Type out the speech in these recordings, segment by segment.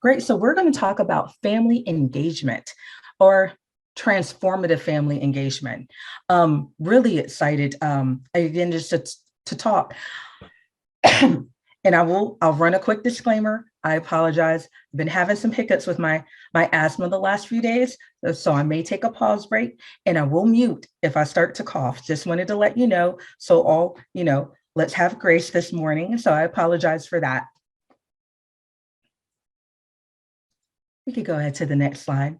Great. So we're going to talk about family engagement or transformative family engagement. Really excited, again, just to talk. And I'll run a quick disclaimer. I apologize. I've been having some hiccups with my asthma the last few days, so I may take a pause break, and I will mute if I start to cough. Just wanted to let you know. So all, let's have grace this morning. So I apologize for that. We could go ahead to the next slide.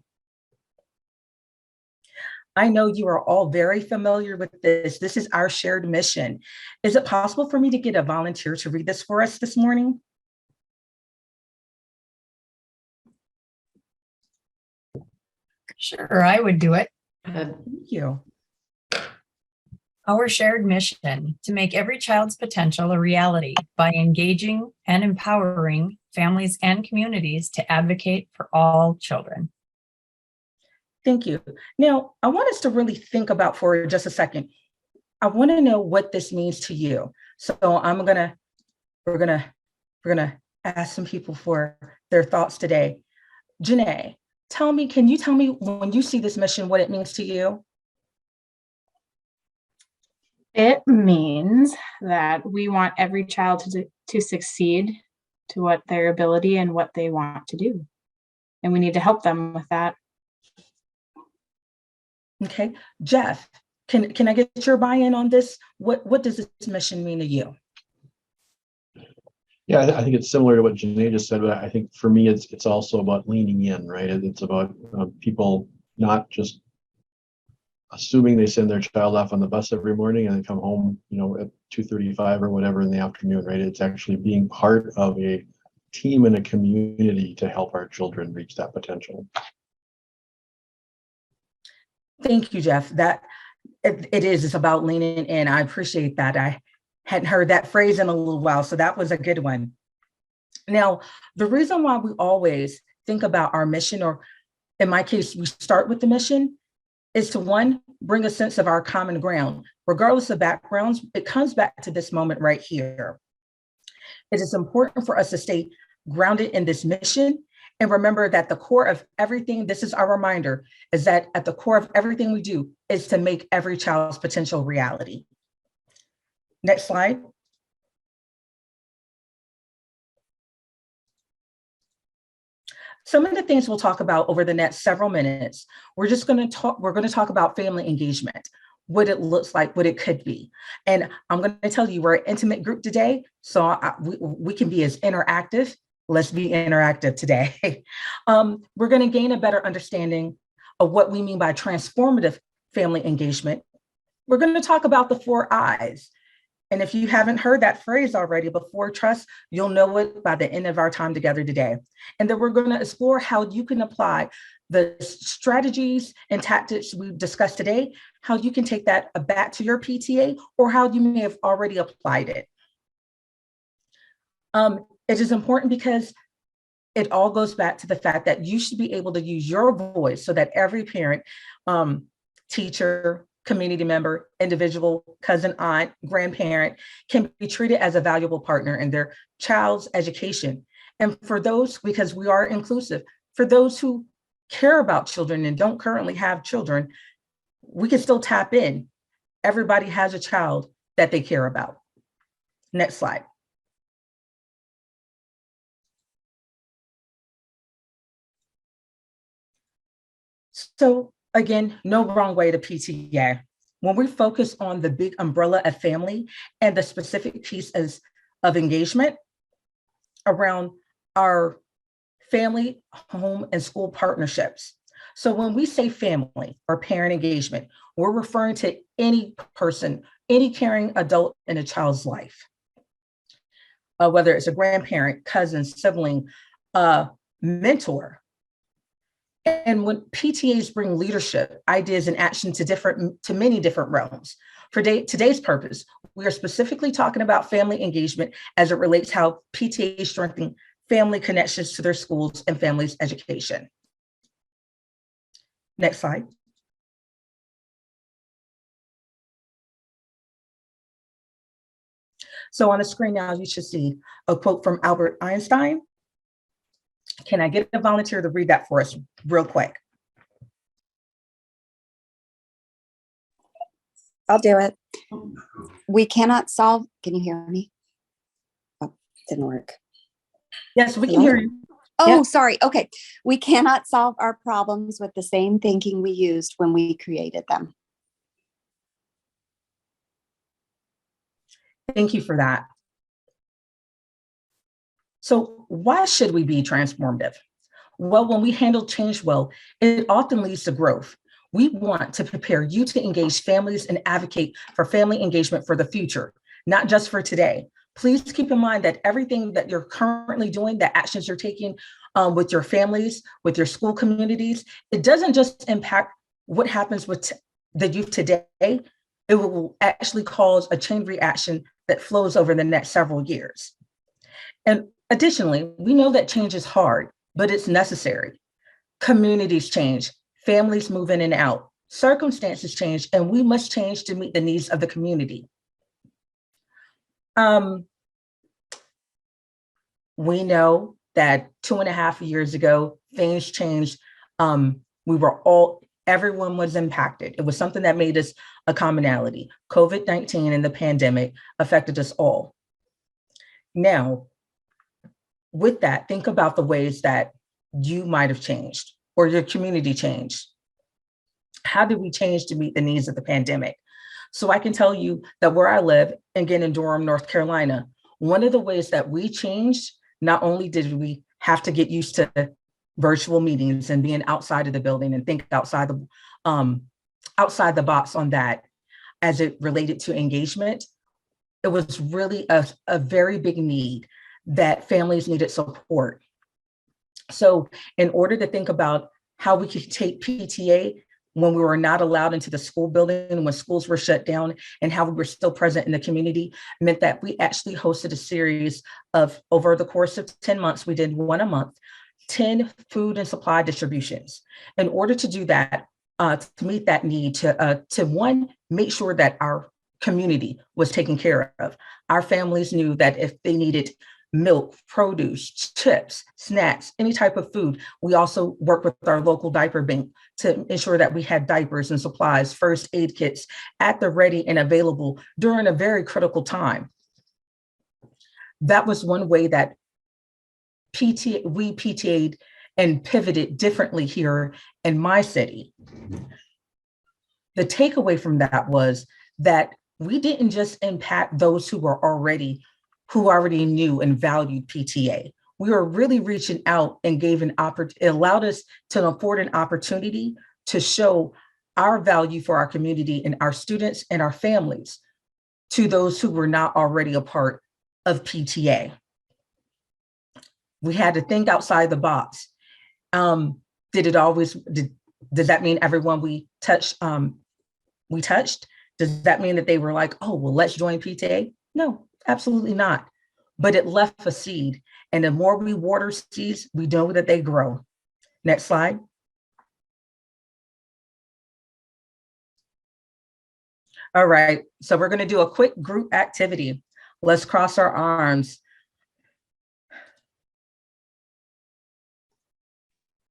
I know you are all very familiar with this. This is our shared mission. Is it possible for me to get a volunteer to read this for us this morning? Sure, I would do it. Thank you. Our shared mission to make every child's potential a reality by engaging and empowering families and communities to advocate for all children. Thank you. Now, I want us to really think about for just a second. I want to know what this means to you. So we're gonna ask some people for their thoughts today. Janae, can you tell me when you see this mission, what it means to you? It means that we want every child to succeed to what their ability and what they want to do. And we need to help them with that. Okay, Jeff, can I get your buy-in on this? What does this mission mean to you? Yeah, I think it's similar to what Janae just said, but I think for me, it's also about leaning in, right? It's about people not just assuming they send their child off on the bus every morning and then come home, at 2:35 or whatever in the afternoon, right? It's actually being part of a team and a community to help our children reach that potential. Thank you, Jeff. It's about leaning in. I appreciate that. I hadn't heard that phrase in a little while, so that was a good one. Now, the reason why we always think about our mission, or in my case, we start with the mission, is to, one, bring a sense of our common ground. Regardless of backgrounds, it comes back to this moment right here. It is important for us to stay grounded in this mission and remember that the core of everything, this is our reminder, is that at the core of everything we do is to make every child's potential reality. Next slide. Some of the things we'll talk about over the next several minutes, we're going to talk about family engagement, what it looks like, what it could be. And I'm going to tell you, we're an intimate group today, so we can be as interactive. Let's be interactive today. We're going to gain a better understanding of what we mean by transformative family engagement. We're going to talk about the 4 I's. And if you haven't heard that phrase already before, trust, you'll know it by the end of our time together today. And then we're going to explore how you can apply the strategies and tactics we've discussed today, how you can take that back to your PTA, or how you may have already applied it. It is important because it all goes back to the fact that you should be able to use your voice so that every parent, teacher, community member, individual, cousin, aunt, grandparent can be treated as a valuable partner in their child's education. And for those, because we are inclusive, for those who care about children and don't currently have children, we can still tap in. Everybody has a child that they care about. Next slide. So again, no wrong way to PTA. When we focus on the big umbrella of family and the specific pieces of engagement around our family, home, and school partnerships. So when we say family or parent engagement, we're referring to any person, any caring adult in a child's life, whether it's a grandparent, cousin, sibling, mentor. And when PTAs bring leadership, ideas, and action to many different realms. For today's purpose, we are specifically talking about family engagement as it relates how PTAs strengthen family connections to their schools and families' education. Next slide. So on the screen now, you should see a quote from Albert Einstein. Can I get a volunteer to read that for us real quick? I'll do it. We cannot solve, can you hear me? Oh, didn't work. Yes, we can Hello? hear you. Oh, Yeah. sorry. Okay. We cannot solve our problems with the same thinking we used when we created them. Thank you for that. So why should we be transformative? Well, when we handle change well, it often leads to growth. We want to prepare you to engage families and advocate for family engagement for the future, not just for today. Please keep in mind that everything that you're currently doing, the actions you're taking with your families, with your school communities, it doesn't just impact what happens with the youth today. It will actually cause a chain reaction that flows over the next several years. And additionally, we know that change is hard, but it's necessary. Communities change, families move in and out, circumstances change, and we must change to meet the needs of the community. We know that 2.5 years ago, things changed. Everyone was impacted. It was something that made us a commonality. COVID-19 and the pandemic affected us all. Now, with that, think about the ways that you might have changed or your community changed. How did we change to meet the needs of the pandemic? So I can tell you that where I live, again in Durham, North Carolina, one of the ways that we changed, not only did we have to get used to virtual meetings and being outside of the building and think outside the box on that as it related to engagement, it was really a very big need that families needed support. So in order to think about how we could take PTA when we were not allowed into the school building, when schools were shut down, and how we were still present in the community, meant that we actually hosted a series of, over the course of 10 months, we did one a month, 10 food and supply distributions. In order to do that, to meet that need, to one, make sure that our community was taken care of. Our families knew that if they needed milk, produce, chips, snacks, any type of food. We also work with our local diaper bank to ensure that we had diapers and supplies, first aid kits at the ready and available during a very critical time. That was one way that we PTA'd and pivoted differently here in my city. The takeaway from that was that we didn't just impact those who already knew and valued PTA. We were really reaching out and it allowed us to afford an opportunity to show our value for our community and our students and our families to those who were not already a part of PTA. We had to think outside the box. Does that mean everyone we touched? Does that mean that they were like, oh, well, let's join PTA? No, absolutely not. But it left a seed. And the more we water seeds, we know that they grow. Next slide. All right, so we're going to do a quick group activity. Let's cross our arms.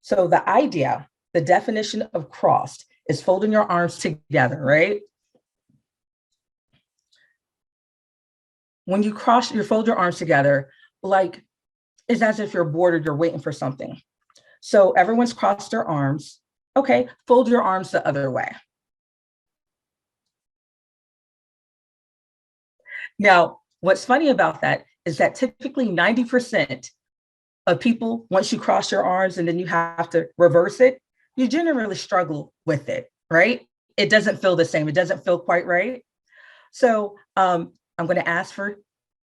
So the definition of crossed is folding your arms together, right? When you fold your arms together, like it's as if you're bored or you're waiting for something. So everyone's crossed their arms. Okay, fold your arms the other way. Now, what's funny about that is that typically 90% of people, once you cross your arms and then you have to reverse it, you generally struggle with it, right? It doesn't feel the same. It doesn't feel quite right. So I'm going to ask for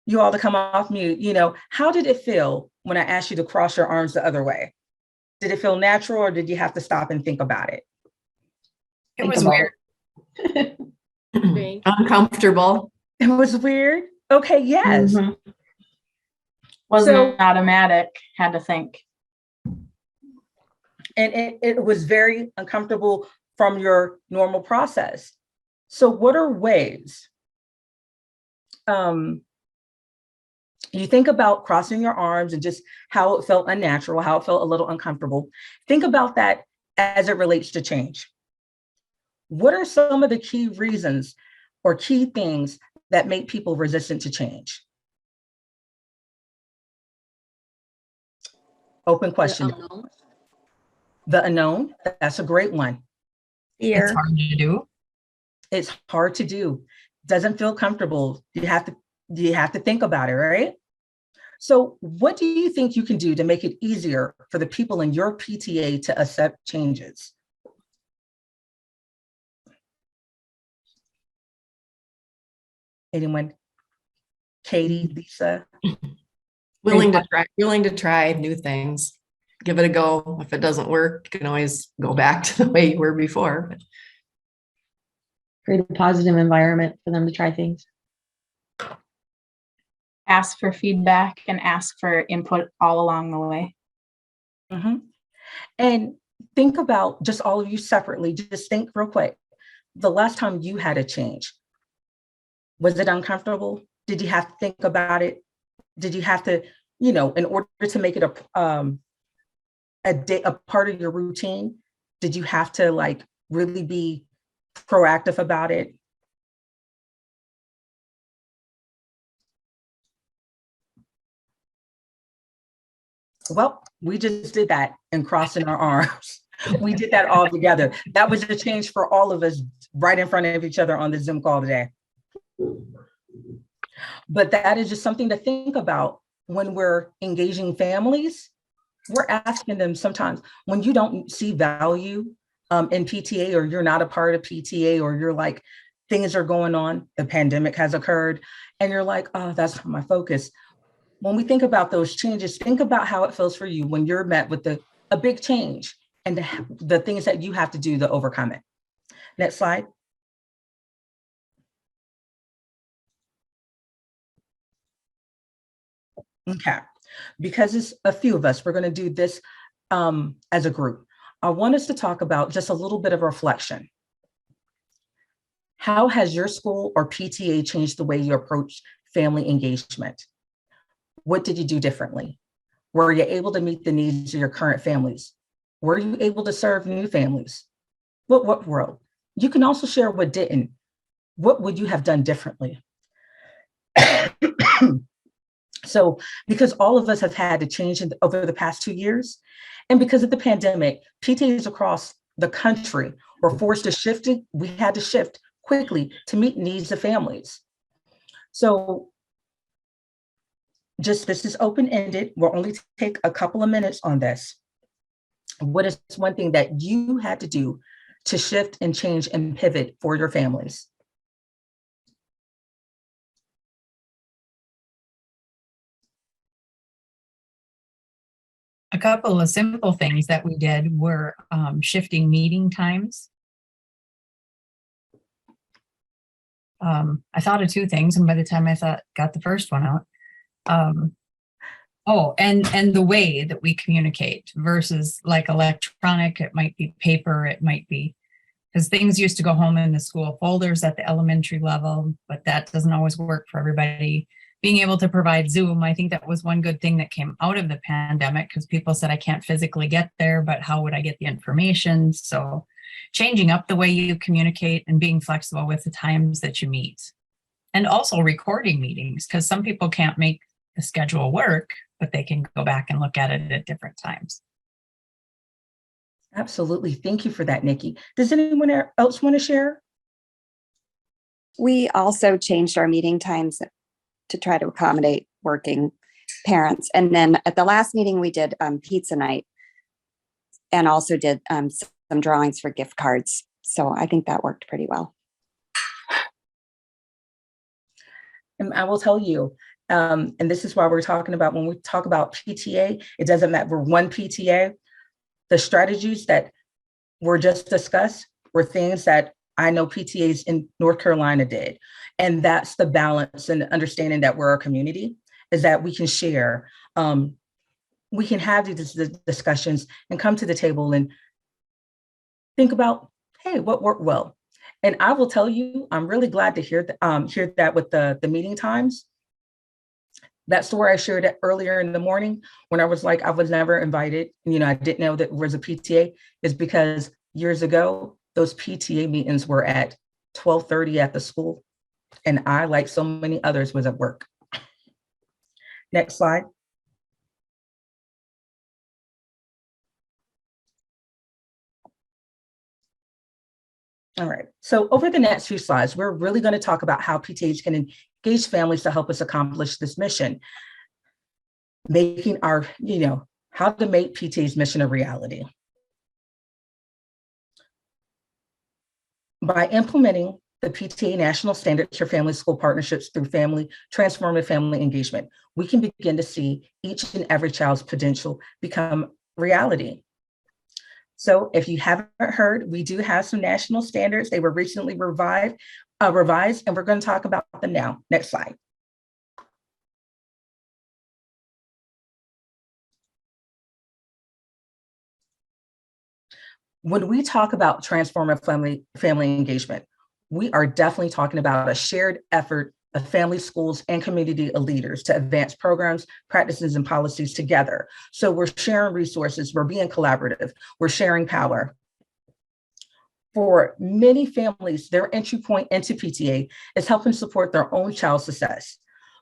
you all to come off mute. How did it feel when I asked you to cross your arms the other way? Did it feel natural or did you have to stop and think about it? It was weird. Uncomfortable. It was weird. Okay, yes. Mhm. Wasn't automatic, had to think. And it was very uncomfortable from your normal process. So what are ways You think about crossing your arms and just how it felt unnatural, how it felt a little uncomfortable. Think about that as it relates to change. What are some of the key reasons or key things that make people resistant to change? Open question. The unknown, that's a great one. It's hard to do. It's hard to do. Doesn't feel comfortable. You have to think about it, right? So what do you think you can do to make it easier for the people in your PTA to accept changes? Anyone? Katie, Lisa? Willing to try new things. Give it a go. If it doesn't work, you can always go back to the way you were before. Create a positive environment for them to try things. Ask for feedback and ask for input all along the way. Mm-hmm. And think about, just all of you separately, just think real quick. The last time you had a change, was it uncomfortable? Did you have to think about it? Did you have to, in order to make it a part of your routine, did you have to really be proactive about it? Well, we just did that and crossing our arms. We did that all together. That was a change for all of us right in front of each other on the Zoom call today. But that is just something to think about when we're engaging families. We're asking them sometimes when you don't see value in PTA, or you're not a part of PTA, or you're like, things are going on, the pandemic has occurred, and you're like, oh, that's not my focus. When we think about those changes, think about how it feels for you when you're met with a big change and the things that you have to do to overcome it. Next slide. Okay, because it's a few of us, we're going to do this as a group. I want us to talk about just a little bit of reflection. How has your school or PTA changed the way you approach family engagement? What did you do differently? Were you able to meet the needs of your current families? Were you able to serve new families? What world? You can also share what didn't. What would you have done differently? So, because all of us have had to change over the past 2 years, and because of the pandemic, PTAs across the country were forced to shift. We had to shift quickly to meet needs of families. So, this is open-ended. We'll only take a couple of minutes on this. What is one thing that you had to do to shift and change and pivot for your families? A couple of simple things that we did were shifting meeting times. I thought of two things, and by the time I got the first one out, and the way that we communicate versus like electronic, it might be paper, it might be, because things used to go home in the school folders at the elementary level, but that doesn't always work for everybody. Being able to provide Zoom, I think that was one good thing that came out of the pandemic, because people said, I can't physically get there, but how would I get the information? So changing up the way you communicate and being flexible with the times that you meet. And also recording meetings, because some people can't make the schedule work, but they can go back and look at it at different times. Absolutely. Thank you for that, Nikki. Does anyone else want to share? We also changed our meeting times to try to accommodate working parents. And then at the last meeting, we did pizza night and also did some drawings for gift cards. So I think that worked pretty well. And I will tell you, and this is why we're talking about, when we talk about PTA, it doesn't matter, we're one PTA. The strategies that were just discussed were things that I know PTAs in North Carolina did. And that's the balance and understanding that we're a community, is that we can share, we can have these discussions and come to the table and think about, hey, what worked well? And I will tell you, I'm really glad to hear that with the meeting times. That story I shared earlier in the morning when I was like, I was never invited, I didn't know that there was a PTA, is because years ago, those PTA meetings were at 12:30 at the school. And I, like so many others, was at work. Next slide. All right, so over the next few slides, we're really going to talk about how PTAs can engage families to help us accomplish this mission, making our, how to make PTA's mission a reality. By implementing the PTA National Standards for Family School Partnerships through transformative family engagement, we can begin to see each and every child's potential become reality. So if you haven't heard, we do have some national standards. They were recently revised, and we're going to talk about them now. Next slide. When we talk about transformative family engagement, we are definitely talking about a shared effort of family, schools, and community leaders to advance programs, practices, and policies together. So we're sharing resources, we're being collaborative, we're sharing power. For many families, their entry point into PTA is helping support their own child's success.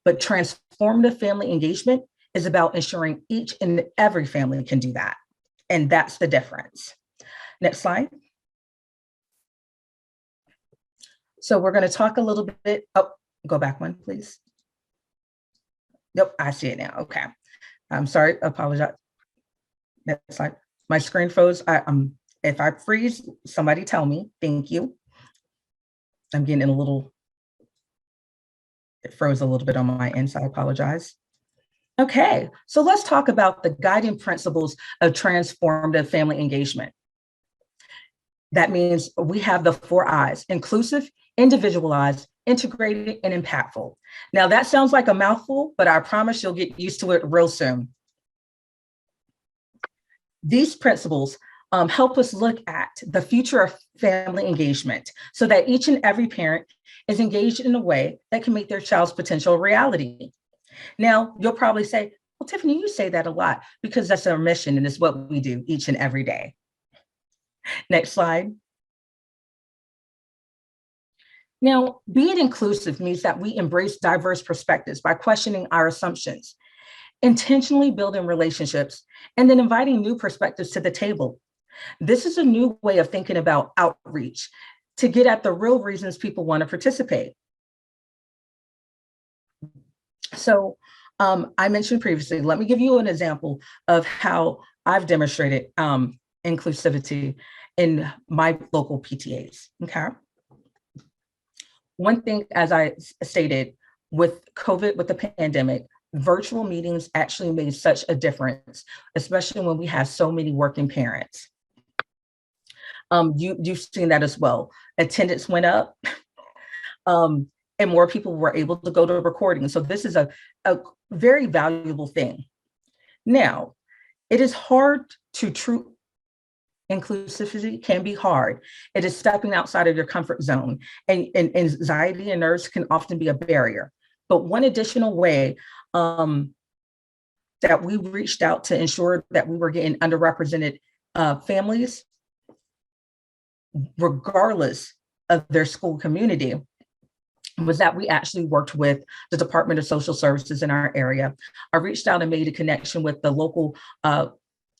But transformative family engagement is about ensuring each and every family can do that. And that's the difference. Next slide. So we're going to talk a little bit. Oh, go back one, please. Nope, I see it now. Okay. I'm sorry, apologize. Next slide. My screen froze. If I freeze, somebody tell me. Thank you. I'm getting a little, it froze a little bit on my end, so I apologize. Okay, so let's talk about the guiding principles of transformative family engagement. That means we have the 4 I's: inclusive, individualized, integrated, and impactful. Now that sounds like a mouthful, but I promise you'll get used to it real soon. These principles help us look at the future of family engagement so that each and every parent is engaged in a way that can make their child's potential a reality. Now, you'll probably say, well, Tiffany, you say that a lot, because that's our mission and it's what we do each and every day. Next slide. Now, being inclusive means that we embrace diverse perspectives by questioning our assumptions, intentionally building relationships, and then inviting new perspectives to the table. This is a new way of thinking about outreach to get at the real reasons people want to participate. So I mentioned previously, let me give you an example of how I've demonstrated inclusivity in my local PTAs, okay? One thing, as I stated, with COVID, with the pandemic, virtual meetings actually made such a difference, especially when we have so many working parents. You've seen that as well. Attendance went up, and more people were able to go to a recording. So this is a very valuable thing. Now, it is hard to true inclusivity can be hard. It is stepping outside of your comfort zone, and anxiety and nerves can often be a barrier. But one additional way that we reached out to ensure that we were getting underrepresented families, regardless of their school community, was that we actually worked with the Department of Social Services in our area. I reached out and made a connection with the local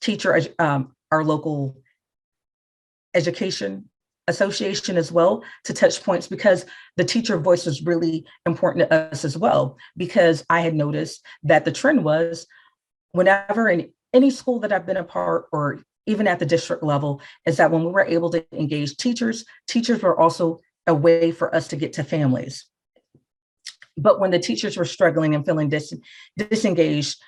teacher, our local education association as well, to touch points, because the teacher voice was really important to us as well, because I had noticed that the trend was whenever in any school that I've been a part, or even at the district level, is that when we were able to engage teachers were also a way for us to get to families. But when the teachers were struggling and feeling disengaged,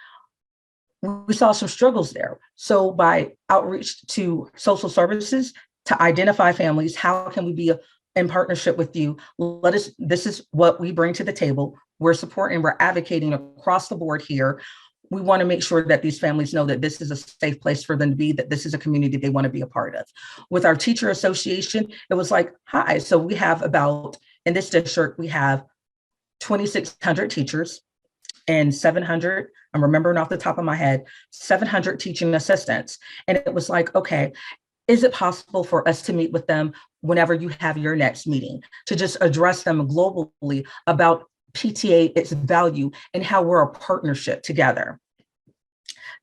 we saw some struggles there. So by outreach to social services to identify families, how can we be in partnership with you? This is what we bring to the table. We're supporting, we're advocating across the board here. We want to make sure that these families know that this is a safe place for them to be, that this is a community they want to be a part of. With our teacher association, it was like, hi, so we have about, in this district, we have 2,600 teachers. and 700, I'm remembering off the top of my head, 700 teaching assistants. And it was like, okay, is it possible for us to meet with them whenever you have your next meeting to just address them globally about PTA, its value, and how we're a partnership together?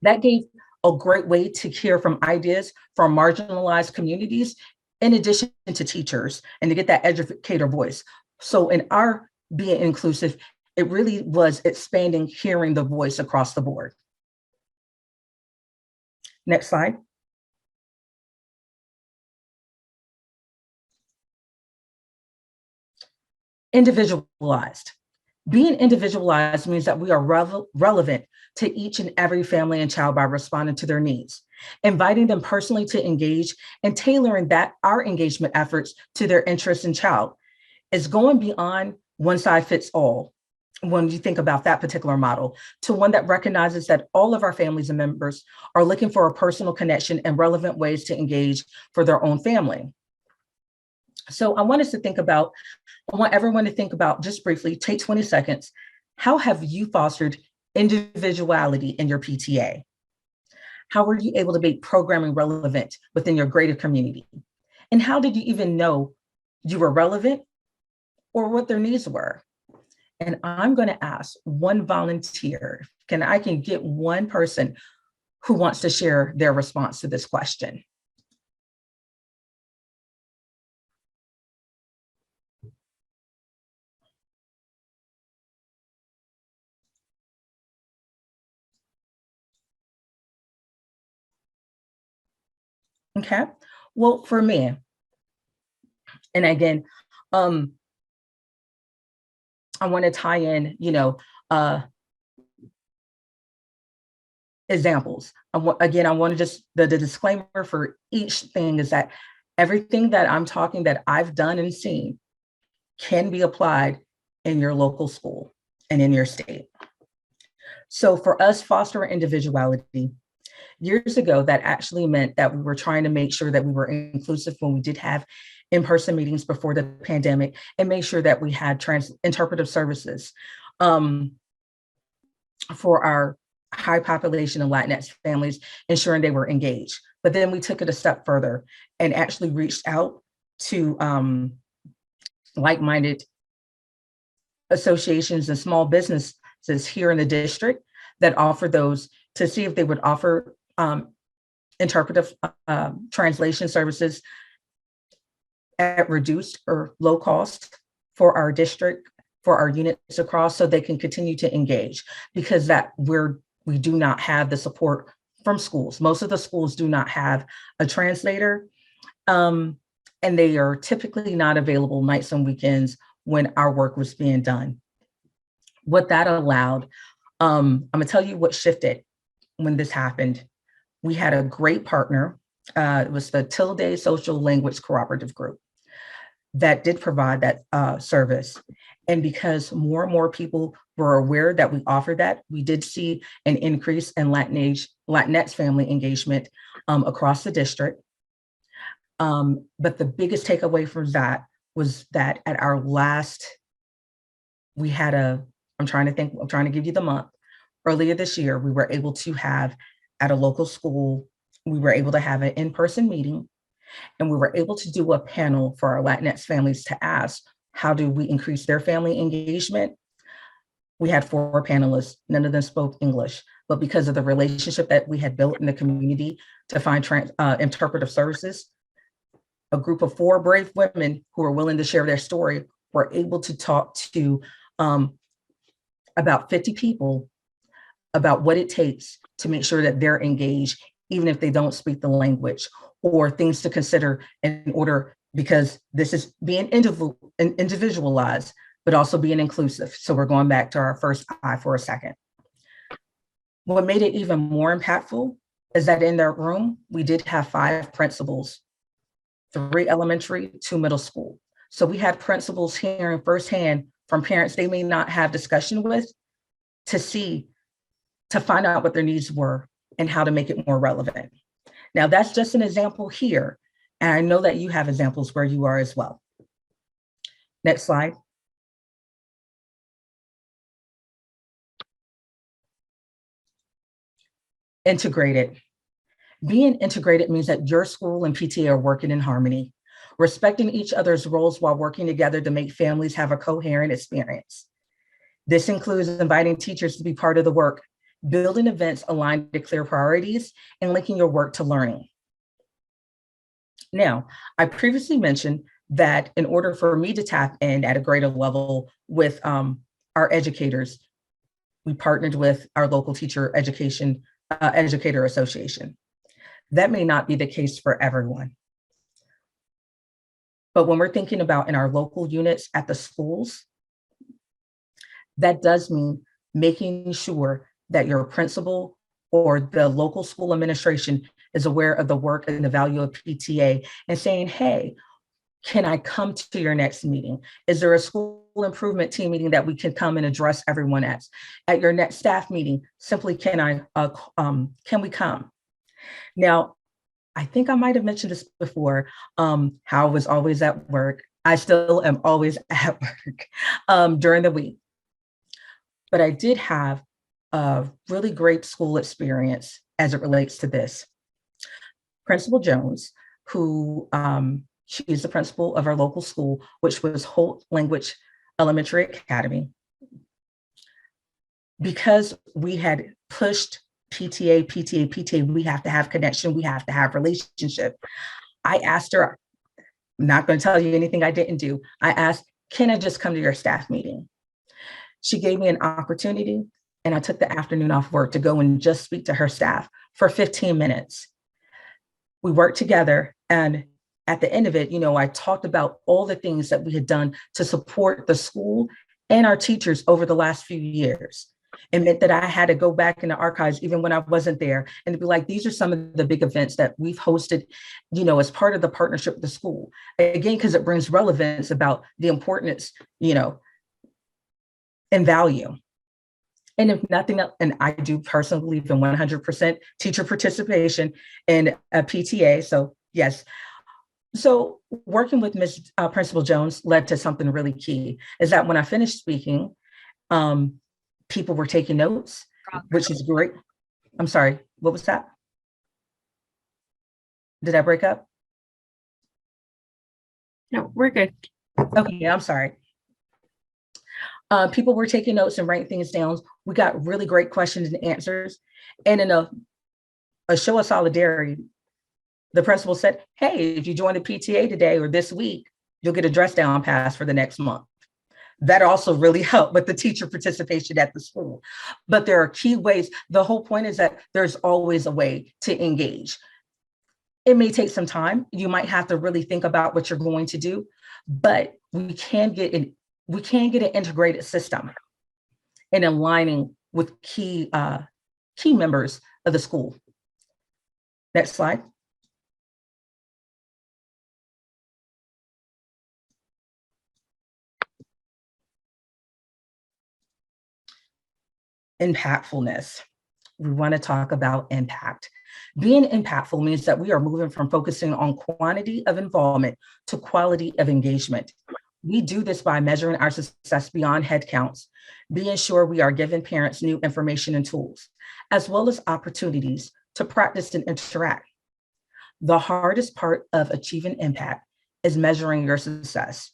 That gave a great way to hear from ideas from marginalized communities, in addition to teachers, and to get that educator voice. So in our being inclusive, it really was expanding hearing the voice across the board. Next slide. Individualized. Being individualized means that we are relevant to each and every family and child by responding to their needs, inviting them personally to engage, and tailoring that our engagement efforts to their interests and child. Is going beyond one size fits all when you think about that particular model, to one that recognizes that all of our families and members are looking for a personal connection and relevant ways to engage for their own family. So I want everyone to think about, just briefly, take 20 seconds. How have you fostered individuality in your PTA? How were you able to make programming relevant within your greater community? And how did you even know you were relevant or what their needs were? And I'm going to ask one volunteer, I can get one person who wants to share their response to this question. Okay, well, for me, and again, I want to tie in, examples. I want to just, the disclaimer for each thing is that everything that I'm talking that I've done and seen can be applied in your local school and in your state. So for us, fostering individuality, years ago, that actually meant that we were trying to make sure that we were inclusive when we did have in-person meetings before the pandemic, and make sure that we had interpretive services for our high population of Latinx families, ensuring they were engaged. But then we took it a step further and actually reached out to like-minded associations and small businesses here in the district that offer those, to see if they would offer interpretive translation services at reduced or low cost for our district, for our units across, so they can continue to engage, because we do not have the support from schools. Most of the schools do not have a translator, and they are typically not available nights and weekends when our work was being done. What that allowed, I'm gonna tell you what shifted when this happened. We had a great partner. It was the Tilde Social Language Cooperative Group that did provide that service. And because more and more people were aware that we offered that, we did see an increase in Latinx family engagement across the district. But the biggest takeaway from that was that at our last, we had I'm trying to give you the month. Earlier this year, we were able to have, at a local school, we were able to have an in-person meeting, and we were able to do a panel for our Latinx families to ask, how do we increase their family engagement? We had 4 panelists, none of them spoke English, but because of the relationship that we had built in the community to find interpretive services, a group of 4 brave women who were willing to share their story were able to talk to about 50 people about what it takes to make sure that they're engaged, even if they don't speak the language, or things to consider in order, because this is being individualized, but also being inclusive. So we're going back to our first I for a second. What made it even more impactful is that in their room, we did have 5 principals, 3 elementary, 2 middle school. So we had principals hearing firsthand from parents they may not have discussion with, to find out what their needs were and how to make it more relevant. Now, that's just an example here, and I know that you have examples where you are as well. Next slide. Integrated. Being integrated means that your school and PTA are working in harmony, respecting each other's roles while working together to make families have a coherent experience. This includes inviting teachers to be part of the work, building events aligned to clear priorities, and linking your work to learning. Now, I previously mentioned that in order for me to tap in at a greater level with our educators, we partnered with our local teacher educator association. That may not be the case for everyone. But when we're thinking about in our local units at the schools, that does mean making sure that your principal or the local school administration is aware of the work and the value of PTA and saying, hey, can I come to your next meeting? Is there a school improvement team meeting that we can come and address everyone at? At your next staff meeting, simply can we come? Now, I think I might have mentioned this before, how I was always at work. I still am always at work during the week. But I did have a really great school experience as it relates to this. Principal Jones, who she is the principal of our local school, which was Holt Language Elementary Academy. Because we had pushed PTA, we have to have connection, we have to have relationship. I asked her, I'm not going to tell you anything I didn't do. I asked, can I just come to your staff meeting? She gave me an opportunity, and I took the afternoon off work to go and just speak to her staff for 15 minutes. We worked together, and at the end of it, I talked about all the things that we had done to support the school and our teachers over the last few years. It meant that I had to go back in the archives even when I wasn't there and to be like, these are some of the big events that we've hosted, as part of the partnership with the school. Again, because it brings relevance about the importance, and value. And if nothing else, and I do personally believe in 100% teacher participation in a PTA. So yes. So working with Ms. Principal Jones led to something really key, is that when I finished speaking, people were taking notes, which is great. I'm sorry, what was that? Did I break up? No, we're good. Okay, I'm sorry. People were taking notes and writing things down. We got really great questions and answers. And in a show of solidarity, the principal said, hey, if you join the PTA today or this week, you'll get a dress down pass for the next month. That also really helped with the teacher participation at the school. But there are key ways. The whole point is that there's always a way to engage. It may take some time. You might have to really think about what you're going to do, but we can get an integrated system in aligning with key members of the school. Next slide. Impactfulness. We want to talk about impact. Being impactful means that we are moving from focusing on quantity of involvement to quality of engagement. We do this by measuring our success beyond head counts, being sure we are giving parents new information and tools, as well as opportunities to practice and interact. The hardest part of achieving impact is measuring your success.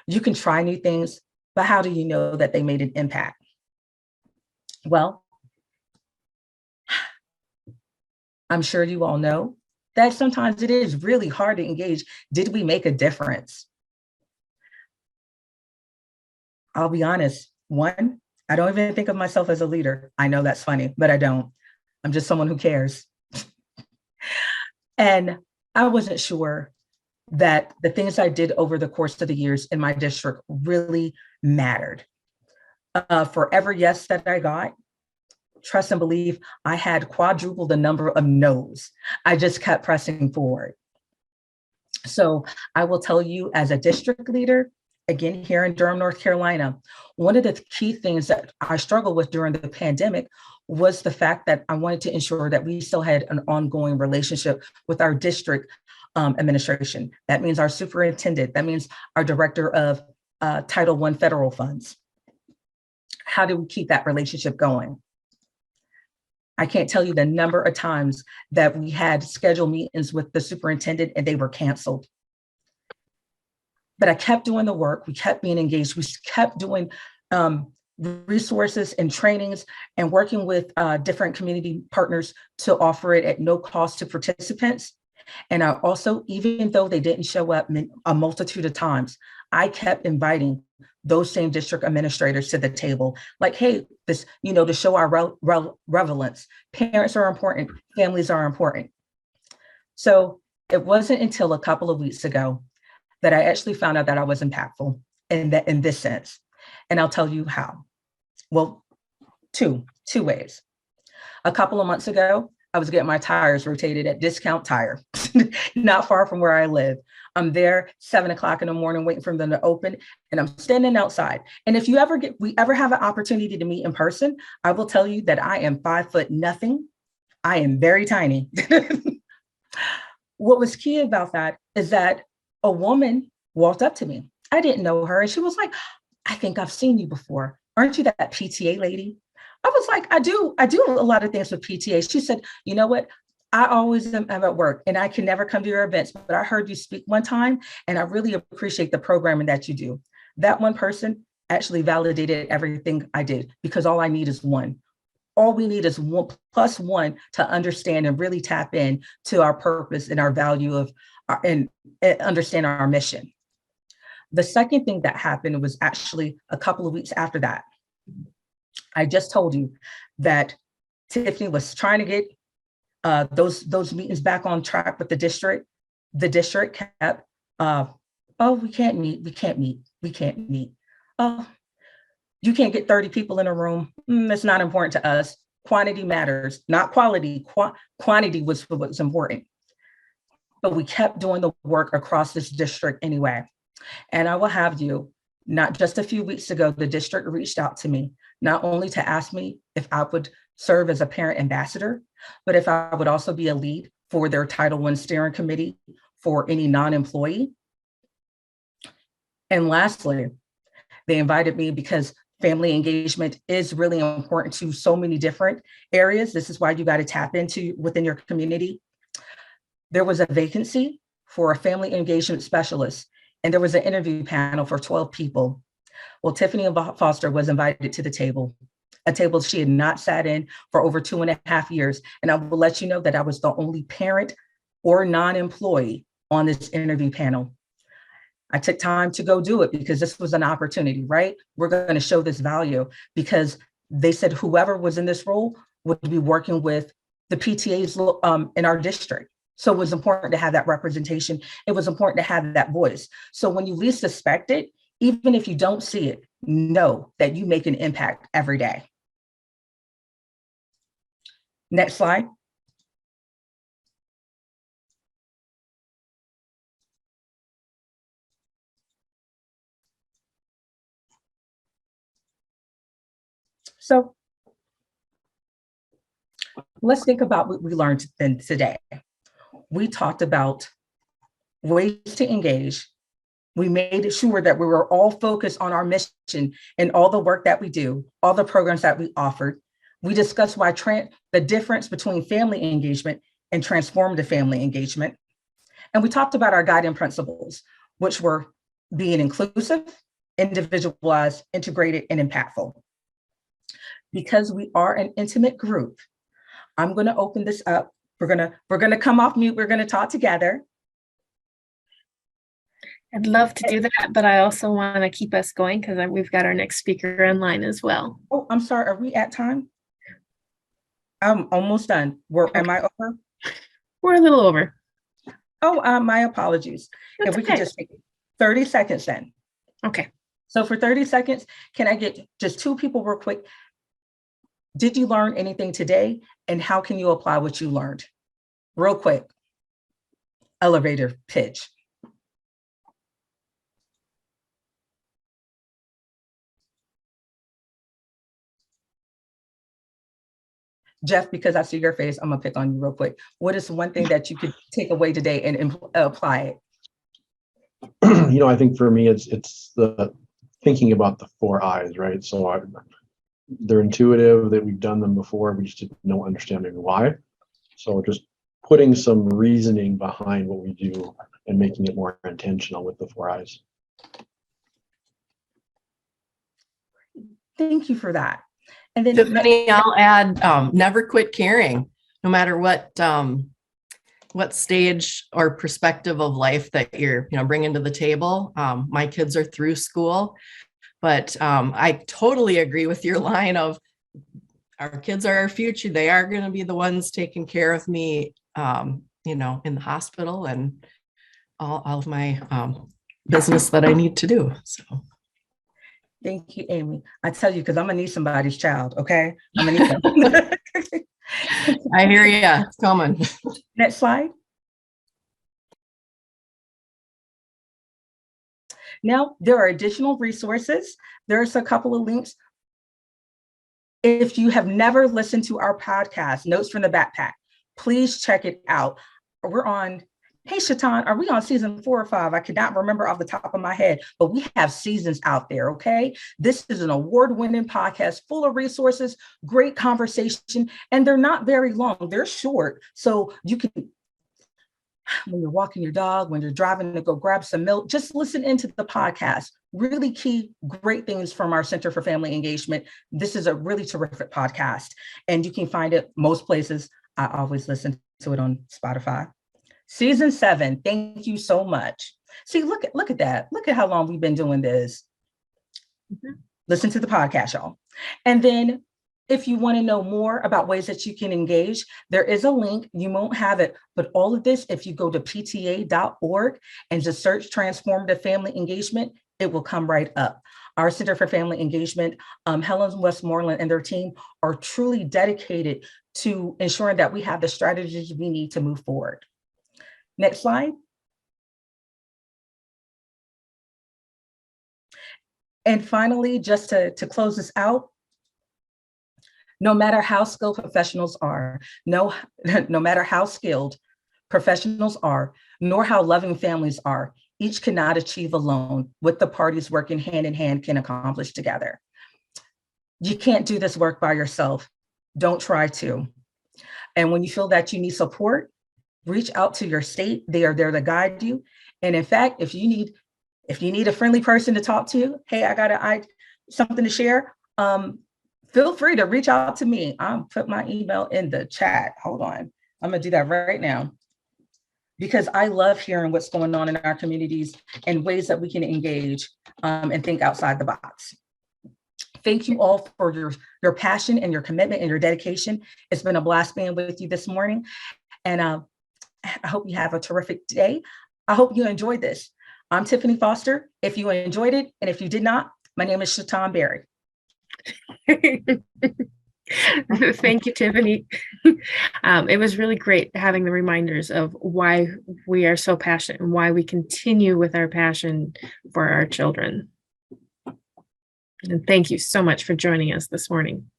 You can try new things, but how do you know that they made an impact? Well, I'm sure you all know that sometimes it is really hard to engage. Did we make a difference? I'll be honest. One, I don't even think of myself as a leader. I know that's funny, but I don't. I'm just someone who cares. And I wasn't sure that the things I did over the course of the years in my district really mattered. For every yes that I got, trust and believe, I had quadrupled the number of no's. I just kept pressing forward. So I will tell you, as a district leader, again, here in Durham, North Carolina, one of the key things that I struggled with during the pandemic was the fact that I wanted to ensure that we still had an ongoing relationship with our district administration. That means our superintendent, that means our director of Title I federal funds. How do we keep that relationship going? I can't tell you the number of times that we had scheduled meetings with the superintendent and they were canceled. But I kept doing the work. We kept being engaged. We kept doing resources and trainings and working with different community partners to offer it at no cost to participants. And I also, even though they didn't show up a multitude of times, I kept inviting those same district administrators to the table. Like, hey, this, to show our relevance. Parents are important, families are important. So it wasn't until a couple of weeks ago that I actually found out that I was impactful in this sense. And I'll tell you how. Well, two ways. A couple of months ago, I was getting my tires rotated at Discount Tire, not far from where I live. I'm there 7 o'clock in the morning waiting for them to open, and I'm standing outside. And if we ever have an opportunity to meet in person, I will tell you that I am 5'0". I am very tiny. What was key about that is that a woman walked up to me. I didn't know her, and she was like, I think I've seen you before. Aren't you that PTA lady? I was like, I do a lot of things with PTA. She said, you know what? I always am at work and I can never come to your events, but I heard you speak one time and I really appreciate the programming that you do. That one person actually validated everything I did because all I need is one. All we need is one plus one to understand and really tap in to our purpose and our value of and understand our mission. The second thing that happened was actually a couple of weeks after that. I just told you that Tiffany was trying to get those meetings back on track with the district. The district kept, we can't meet. Oh, you can't get 30 people in a room. It's not important to us. Quantity matters, not quality. Quantity was what's important. But we kept doing the work across this district anyway. And I will have you, not just a few weeks ago, the district reached out to me, not only to ask me if I would serve as a parent ambassador, but if I would also be a lead for their Title I steering committee for any non-employee. And lastly, they invited me because family engagement is really important to so many different areas. This is why you got to tap into within your community. There was a vacancy for a family engagement specialist, and there was an interview panel for 12 people. Well, Tiffany Foster was invited to the table, a table she had not sat in for over 2.5 years. And I will let you know that I was the only parent or non-employee on this interview panel. I took time to go do it because this was an opportunity, right? We're going to show this value because they said whoever was in this role would be working with the PTAs in our district. So it was important to have that representation. It was important to have that voice. So when you least suspect it, even if you don't see it, know that you make an impact every day. Next slide. So let's think about what we learned today. We talked about ways to engage. We made sure that we were all focused on our mission and all the work that we do, all the programs that we offered. We discussed why the difference between family engagement and transformative family engagement. And we talked about our guiding principles, which were being inclusive, individualized, integrated, and impactful. Because we are an intimate group, I'm going to open this up. We're going to come off mute. We're going to talk together. I'd love to do that, but I also want to keep us going because we've got our next speaker online as well. Oh, I'm sorry. Are we at time? I'm almost done. Am I over? We're a little over. Oh, my apologies. That's if we could just take 30 seconds then. Okay. So for 30 seconds, can I get just 2 people real quick? Did you learn anything today? And how can you apply what you learned? Real quick. Elevator pitch. Jeff, because I see your face, I'm gonna pick on you real quick. What is one thing that you could take away today and apply it? I think for me, it's the thinking about the 4 I's, right? So they're intuitive, that we've done them before, we just didn't know understanding why. So just putting some reasoning behind what we do and making it more intentional with the 4 eyes. Thank you for that. And then Tiffany, I'll add, never quit caring, no matter what stage or perspective of life that you're, bringing to the table. My kids are through school, but I totally agree with your line of our kids are our future. They are going to be the ones taking care of me, in the hospital and all of my business that I need to do. So. thank you, Amy. I tell you, because I'm gonna need somebody's child, okay? I'm gonna need them. I hear you. It's coming. Next slide. Now, there are additional resources. There's a couple of links. If you have never listened to our podcast, Notes from the Backpack, please check it out. We're on, hey, Shatan, are we on season 4 or 5? I cannot remember off the top of my head, but we have seasons out there, okay? This is an award-winning podcast full of resources, great conversation, and they're not very long. They're short, so you can, when you're walking your dog, when you're driving to go grab some milk, just listen into the podcast. Really key, great things from our Center for Family Engagement. This is a really terrific podcast, and you can find it most places. I always listen to it on Spotify. Season 7, thank you so much. See, look at that. Look at how long we've been doing this. Listen to the podcast, y'all. And then if you want to know more about ways that you can engage, there is a link. You won't have it, but all of this, if you go to pta.org and just search Transformative Family Engagement, it will come right up. Our Center for Family Engagement, Helen Westmoreland and their team are truly dedicated to ensuring that we have the strategies we need to move forward. Next slide. And finally, just to close this out, no matter how skilled professionals are, no matter how skilled professionals are, nor how loving families are, each cannot achieve alone what the parties working hand in hand can accomplish together. You can't do this work by yourself. Don't try to. And when you feel that you need support, reach out to your state. They are there to guide you. And in fact, if you need a friendly person to talk to, hey, I got something to share, feel free to reach out to me. I'll put my email in the chat. Hold on. I'm going to do that right now, because I love hearing what's going on in our communities and ways that we can engage and think outside the box. Thank you all for your passion and your commitment and your dedication. It's been a blast being with you this morning. And I hope you have a terrific day. I hope you enjoyed this. I'm Tiffany Foster. If you enjoyed it, and if you did not, my name is Shatan Berry. Thank you, Tiffany. It was really great having the reminders of why we are so passionate and why we continue with our passion for our children. And thank you so much for joining us this morning.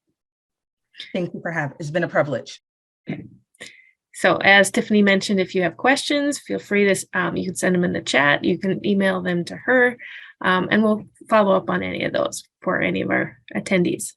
Thank you for having. It's been a privilege. So as Tiffany mentioned, if you have questions, feel free to, you can send them in the chat. You can email them to her, and we'll follow up on any of those for any of our attendees.